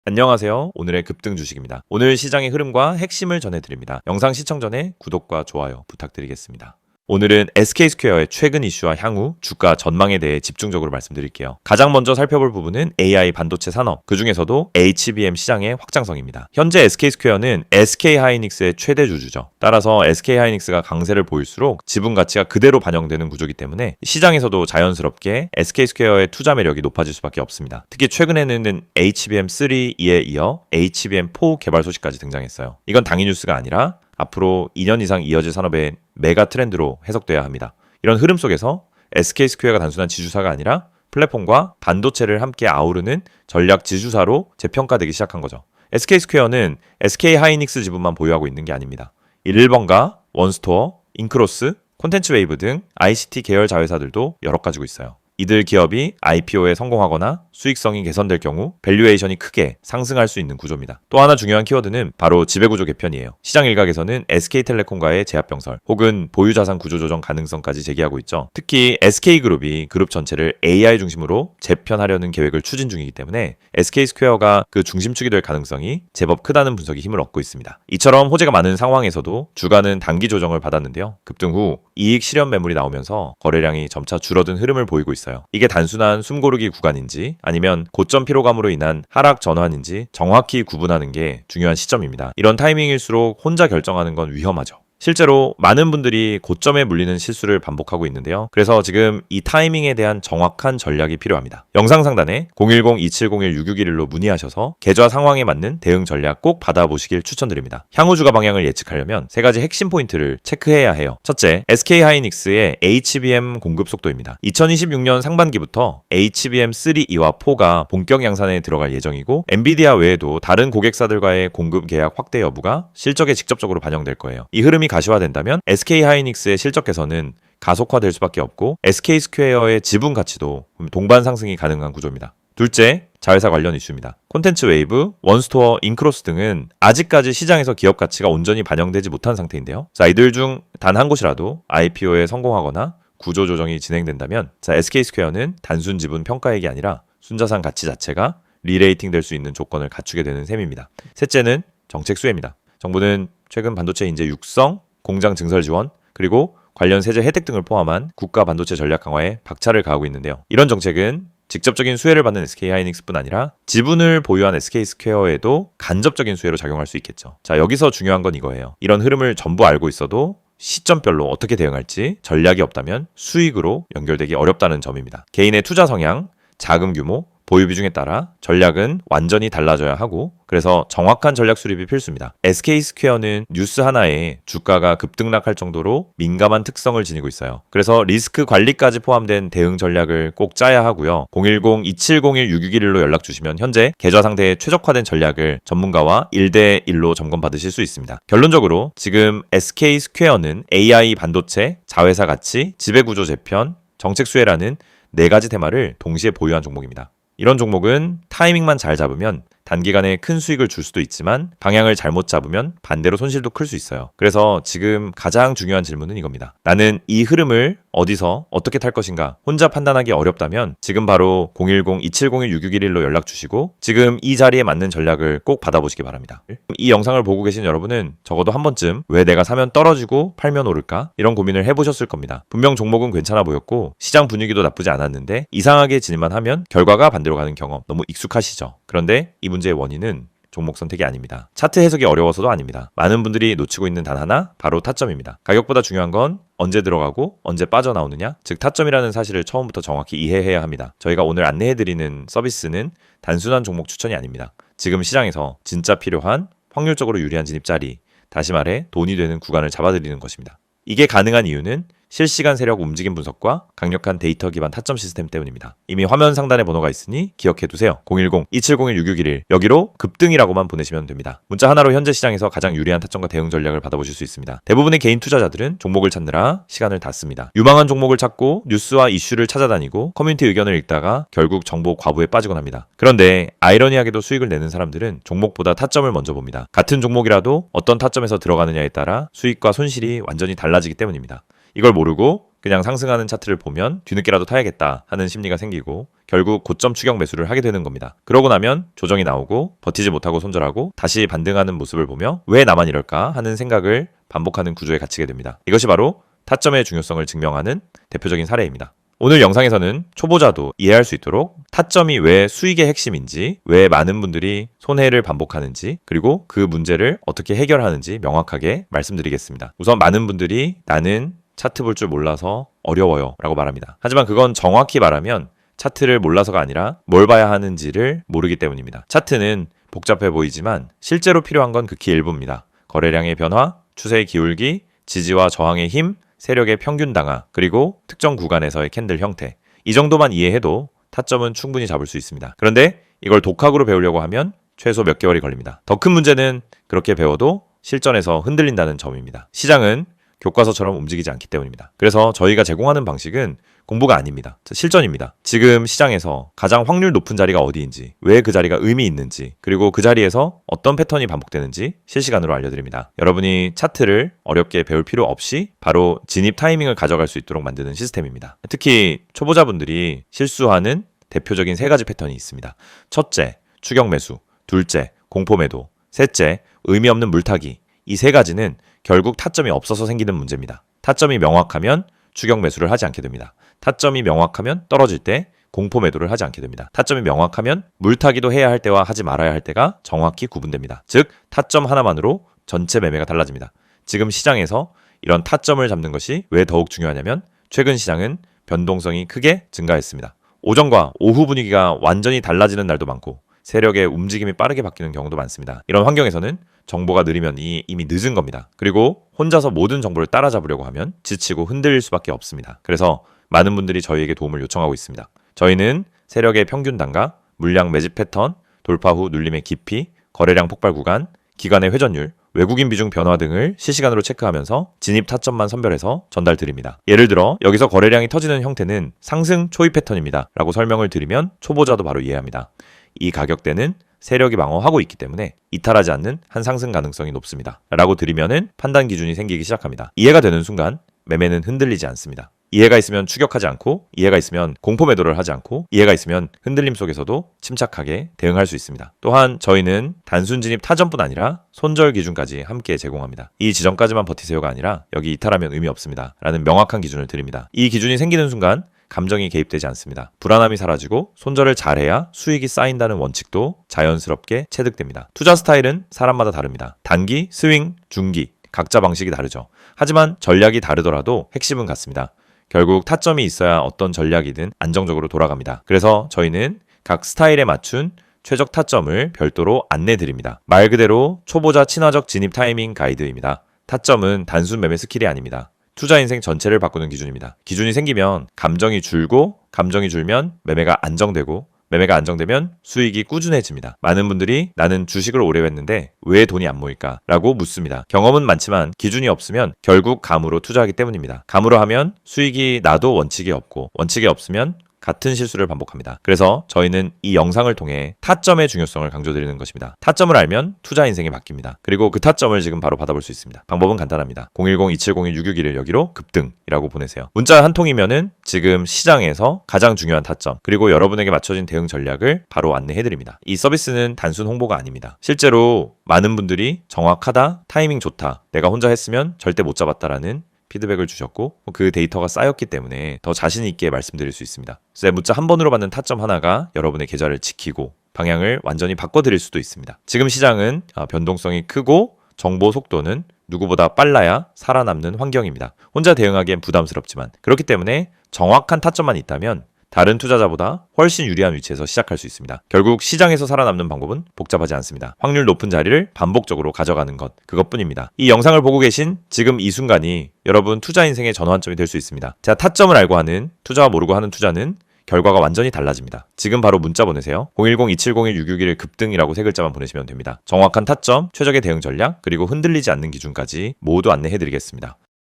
안녕하세요. 오늘의 급등 주식입니다. 오늘 시장의 흐름과 핵심을 전해드립니다. 영상 시청 전에 구독과 좋아요 부탁드리겠습니다. 오늘은 SK스퀘어의 최근 이슈와 향후 주가 전망에 대해 집중적으로 말씀드릴게요. 가장 먼저 살펴볼 부분은 AI 반도체 산업, 그 중에서도 HBM 시장의 확장성입니다. 현재 SK스퀘어는 SK하이닉스의 최대 주주죠. 따라서 SK하이닉스가 강세를 보일수록 지분 가치가 그대로 반영되는 구조이기 때문에 시장에서도 자연스럽게 SK스퀘어의 투자 매력이 높아질 수밖에 없습니다. 특히 최근에는 HBM3에 이어 HBM4 개발 소식까지 등장했어요. 이건 당일 뉴스가 아니라 앞으로 2년 이상 이어질 산업의 메가 트렌드로 해석돼야 합니다. 이런 흐름 속에서 SK스퀘어가 단순한 지주사가 아니라 플랫폼과 반도체를 함께 아우르는 전략 지주사로 재평가되기 시작한 거죠. SK스퀘어는 SK하이닉스 지분만 보유하고 있는 게 아닙니다. 일본과 원스토어, 인크로스, 콘텐츠웨이브 등 ICT 계열 자회사들도 여러 가지고 있어요. 이들 기업이 IPO에 성공하거나 수익성이 개선될 경우 밸류에이션이 크게 상승할 수 있는 구조입니다. 또 하나 중요한 키워드는 바로 지배구조 개편이에요. 시장 일각에서는 SK텔레콤과의 제압병설 혹은 보유자산 구조조정 가능성까지 제기하고 있죠. 특히 SK그룹이 그룹 전체를 AI 중심으로 재편하려는 계획을 추진 중이기 때문에 SK스퀘어가 그 중심축이 될 가능성이 제법 크다는 분석이 힘을 얻고 있습니다. 이처럼 호재가 많은 상황에서도 주가는 단기 조정을 받았는데요. 급등 후 이익 실현 매물이 나오면서 거래량이 점차 줄어든 흐름을 보이고 있어요. 이게 단순한 숨고르기 구간인지 아니면 고점 피로감으로 인한 하락 전환인지 정확히 구분하는 게 중요한 시점입니다. 이런 타이밍일수록 혼자 결정하는 건 위험하죠. 실제로 많은 분들이 고점에 물리는 실수를 반복하고 있는데요. 그래서 지금 이 타이밍에 대한 정확한 전략이 필요합니다. 영상 상단에 010-2701-6611로 문의하셔서 계좌 상황에 맞는 대응 전략 꼭 받아보시길 추천드립니다. 향후 주가 방향을 예측하려면 세 가지 핵심 포인트를 체크해야 해요. 첫째, SK하이닉스의 HBM 공급 속도입니다. 2026년 상반기부터 HBM3E와 4가 본격 양산에 들어갈 예정이고 엔비디아 외에도 다른 고객사들과의 공급 계약 확대 여부가 실적에 직접적으로 반영될 거예요. 이 흐름이 가시화된다면 SK하이닉스의 실적 개선은 가속화될 수밖에 없고 SK스퀘어의 지분 가치도 동반 상승이 가능한 구조입니다. 둘째, 자회사 관련 이슈입니다. 콘텐츠웨이브, 원스토어, 인크로스 등은 아직까지 시장에서 기업 가치가 온전히 반영되지 못한 상태인데요. 자, 이들 중 단 한 곳이라도 IPO에 성공하거나 구조 조정이 진행된다면 SK스퀘어는 단순 지분 평가액이 아니라 순자산 가치 자체가 리레이팅 될 수 있는 조건을 갖추게 되는 셈입니다. 셋째는 정책 수혜입니다. 정부는 최근 반도체 인재 육성, 공장 증설 지원, 그리고 관련 세제 혜택 등을 포함한 국가 반도체 전략 강화에 박차를 가하고 있는데요. 이런 정책은 직접적인 수혜를 받는 SK하이닉스뿐 아니라 지분을 보유한 SK스퀘어에도 간접적인 수혜로 작용할 수 있겠죠. 자, 여기서 중요한 건 이거예요. 이런 흐름을 전부 알고 있어도 시점별로 어떻게 대응할지 전략이 없다면 수익으로 연결되기 어렵다는 점입니다. 개인의 투자 성향, 자금 규모, 보유 비중에 따라 전략은 완전히 달라져야 하고 그래서 정확한 전략 수립이 필수입니다. SK스퀘어는 뉴스 하나에 주가가 급등락할 정도로 민감한 특성을 지니고 있어요. 그래서 리스크 관리까지 포함된 대응 전략을 꼭 짜야 하고요. 010-2701-6611로 연락 주시면 현재 계좌 상태에 최적화된 전략을 전문가와 1대1로 점검받으실 수 있습니다. 결론적으로 지금 SK스퀘어는 AI 반도체, 자회사 가치, 지배구조 재편, 정책 수혜라는 네 가지 테마를 동시에 보유한 종목입니다. 이런 종목은 타이밍만 잘 잡으면 단기간에 큰 수익을 줄 수도 있지만 방향을 잘못 잡으면 반대로 손실도 클 수 있어요. 그래서 지금 가장 중요한 질문은 이겁니다. 나는 이 흐름을 어디서 어떻게 탈 것인가 혼자 판단하기 어렵다면 지금 바로 010-2701-6611로 연락 주시고 지금 이 자리에 맞는 전략을 꼭 받아보시기 바랍니다. 이 영상을 보고 계신 여러분은 적어도 한 번쯤 왜 내가 사면 떨어지고 팔면 오를까? 이런 고민을 해보셨을 겁니다. 분명 종목은 괜찮아 보였고 시장 분위기도 나쁘지 않았는데 이상하게 진입만 하면 결과가 반대로 가는 경험 너무 익숙하시죠? 그런데 이 문제의 원인은 종목 선택이 아닙니다. 차트 해석이 어려워서도 아닙니다. 많은 분들이 놓치고 있는 단 하나, 바로 타점입니다. 가격보다 중요한 건 언제 들어가고 언제 빠져나오느냐, 즉 타점이라는 사실을 처음부터 정확히 이해해야 합니다. 저희가 오늘 안내해드리는 서비스는 단순한 종목 추천이 아닙니다. 지금 시장에서 진짜 필요한 확률적으로 유리한 진입 자리, 다시 말해 돈이 되는 구간을 잡아드리는 것입니다. 이게 가능한 이유는 실시간 세력 움직임 분석과 강력한 데이터 기반 타점 시스템 때문입니다. 이미 화면 상단에 번호가 있으니 기억해두세요. 010-2701-6611 여기로 급등이라고만 보내시면 됩니다. 문자 하나로 현재 시장에서 가장 유리한 타점과 대응 전략을 받아보실 수 있습니다. 대부분의 개인 투자자들은 종목을 찾느라 시간을 다 씁니다. 유망한 종목을 찾고 뉴스와 이슈를 찾아다니고 커뮤니티 의견을 읽다가 결국 정보 과부에 빠지곤 합니다. 그런데 아이러니하게도 수익을 내는 사람들은 종목보다 타점을 먼저 봅니다. 같은 종목이라도 어떤 타점에서 들어가느냐에 따라 수익과 손실이 완전히 달라지기 때문입니다. 이걸 모르고 그냥 상승하는 차트를 보면 뒤늦게라도 타야겠다 하는 심리가 생기고 결국 고점 추격 매수를 하게 되는 겁니다. 그러고 나면 조정이 나오고 버티지 못하고 손절하고 다시 반등하는 모습을 보며 왜 나만 이럴까 하는 생각을 반복하는 구조에 갇히게 됩니다. 이것이 바로 타점의 중요성을 증명하는 대표적인 사례입니다. 오늘 영상에서는 초보자도 이해할 수 있도록 타점이 왜 수익의 핵심인지, 왜 많은 분들이 손해를 반복하는지, 그리고 그 문제를 어떻게 해결하는지 명확하게 말씀드리겠습니다. 우선 많은 분들이 나는 차트 볼 줄 몰라서 어려워요 라고 말합니다. 하지만 그건 정확히 말하면 차트를 몰라서가 아니라 뭘 봐야 하는지를 모르기 때문입니다. 차트는 복잡해 보이지만 실제로 필요한 건 극히 일부입니다. 거래량의 변화, 추세의 기울기, 지지와 저항의 힘, 세력의 평균 당하, 그리고 특정 구간에서의 캔들 형태. 이 정도만 이해해도 타점은 충분히 잡을 수 있습니다. 그런데 이걸 독학으로 배우려고 하면 최소 몇 개월이 걸립니다. 더 큰 문제는 그렇게 배워도 실전에서 흔들린다는 점입니다. 시장은 교과서처럼 움직이지 않기 때문입니다. 그래서 저희가 제공하는 방식은 공부가 아닙니다. 실전입니다. 지금 시장에서 가장 확률 높은 자리가 어디인지, 왜 그 자리가 의미 있는지, 그리고 그 자리에서 어떤 패턴이 반복되는지 실시간으로 알려드립니다. 여러분이 차트를 어렵게 배울 필요 없이 바로 진입 타이밍을 가져갈 수 있도록 만드는 시스템입니다. 특히 초보자분들이 실수하는 대표적인 3가지 패턴이 있습니다. 첫째, 추격 매수. 둘째, 공포 매도. 셋째, 의미 없는 물타기. 이 3가지는 결국 타점이 없어서 생기는 문제입니다. 타점이 명확하면 추격 매수를 하지 않게 됩니다. 타점이 명확하면 떨어질 때 공포 매도를 하지 않게 됩니다. 타점이 명확하면 물타기도 해야 할 때와 하지 말아야 할 때가 정확히 구분됩니다. 즉, 타점 하나만으로 전체 매매가 달라집니다. 지금 시장에서 이런 타점을 잡는 것이 왜 더욱 중요하냐면 최근 시장은 변동성이 크게 증가했습니다. 오전과 오후 분위기가 완전히 달라지는 날도 많고 세력의 움직임이 빠르게 바뀌는 경우도 많습니다. 이런 환경에서는 정보가 느리면 이미 늦은 겁니다. 그리고 혼자서 모든 정보를 따라잡으려고 하면 지치고 흔들릴 수밖에 없습니다. 그래서 많은 분들이 저희에게 도움을 요청하고 있습니다. 저희는 세력의 평균 단가, 물량 매집 패턴, 돌파 후 눌림의 깊이, 거래량 폭발 구간, 기간의 회전율, 외국인 비중 변화 등을 실시간으로 체크하면서 진입 타점만 선별해서 전달드립니다. 예를 들어 여기서 거래량이 터지는 형태는 상승 초입 패턴입니다 라고 설명을 드리면 초보자도 바로 이해합니다. 이 가격대는 세력이 방어하고 있기 때문에 이탈하지 않는 한 상승 가능성이 높습니다 라고 드리면은 판단 기준이 생기기 시작합니다. 이해가 되는 순간 매매는 흔들리지 않습니다. 이해가 있으면 추격하지 않고, 이해가 있으면 공포 매도를 하지 않고, 이해가 있으면 흔들림 속에서도 침착하게 대응할 수 있습니다. 또한 저희는 단순 진입 타점뿐 아니라 손절 기준까지 함께 제공합니다. 이 지점까지만 버티세요가 아니라 여기 이탈하면 의미 없습니다 라는 명확한 기준을 드립니다. 이 기준이 생기는 순간 감정이 개입되지 않습니다. 불안함이 사라지고 손절을 잘해야 수익이 쌓인다는 원칙도 자연스럽게 체득됩니다. 투자 스타일은 사람마다 다릅니다. 단기, 스윙, 중기 각자 방식이 다르죠. 하지만 전략이 다르더라도 핵심은 같습니다. 결국 타점이 있어야 어떤 전략이든 안정적으로 돌아갑니다. 그래서 저희는 각 스타일에 맞춘 최적 타점을 별도로 안내드립니다. 말 그대로 초보자 친화적 진입 타이밍 가이드입니다. 타점은 단순 매매 스킬이 아닙니다. 투자 인생 전체를 바꾸는 기준입니다. 기준이 생기면 감정이 줄고, 감정이 줄면 매매가 안정되고, 매매가 안정되면 수익이 꾸준해집니다. 많은 분들이 나는 주식을 오래 했는데 왜 돈이 안 모일까? 라고 묻습니다. 경험은 많지만 기준이 없으면 결국 감으로 투자하기 때문입니다. 감으로 하면 수익이 나도 원칙이 없고, 원칙이 없으면 같은 실수를 반복합니다. 그래서 저희는 이 영상을 통해 타점의 중요성을 강조드리는 것입니다. 타점을 알면 투자 인생이 바뀝니다. 그리고 그 타점을 지금 바로 받아볼 수 있습니다. 방법은 간단합니다. 010-2701-661을 여기로 급등이라고 보내세요. 문자 한 통이면은 지금 시장에서 가장 중요한 타점, 그리고 여러분에게 맞춰진 대응 전략을 바로 안내해드립니다. 이 서비스는 단순 홍보가 아닙니다. 실제로 많은 분들이 정확하다, 타이밍 좋다, 내가 혼자 했으면 절대 못 잡았다라는 피드백을 주셨고 그 데이터가 쌓였기 때문에 더 자신 있게 말씀드릴 수 있습니다. 그래서 문자 한 번으로 받는 타점 하나가 여러분의 계좌를 지키고 방향을 완전히 바꿔드릴 수도 있습니다. 지금 시장은 변동성이 크고 정보 속도는 누구보다 빨라야 살아남는 환경입니다. 혼자 대응하기엔 부담스럽지만 그렇기 때문에 정확한 타점만 있다면 다른 투자자보다 훨씬 유리한 위치에서 시작할 수 있습니다. 결국 시장에서 살아남는 방법은 복잡하지 않습니다. 확률 높은 자리를 반복적으로 가져가는 것, 그것뿐입니다. 이 영상을 보고 계신 지금 이 순간이 여러분 투자 인생의 전환점이 될 수 있습니다. 자, 타점을 알고 하는, 투자와 모르고 하는 투자는 결과가 완전히 달라집니다. 지금 바로 문자 보내세요. 010-2701-661 급등이라고 3글자만 보내시면 됩니다. 정확한 타점, 최적의 대응 전략, 그리고 흔들리지 않는 기준까지 모두 안내해드리겠습니다.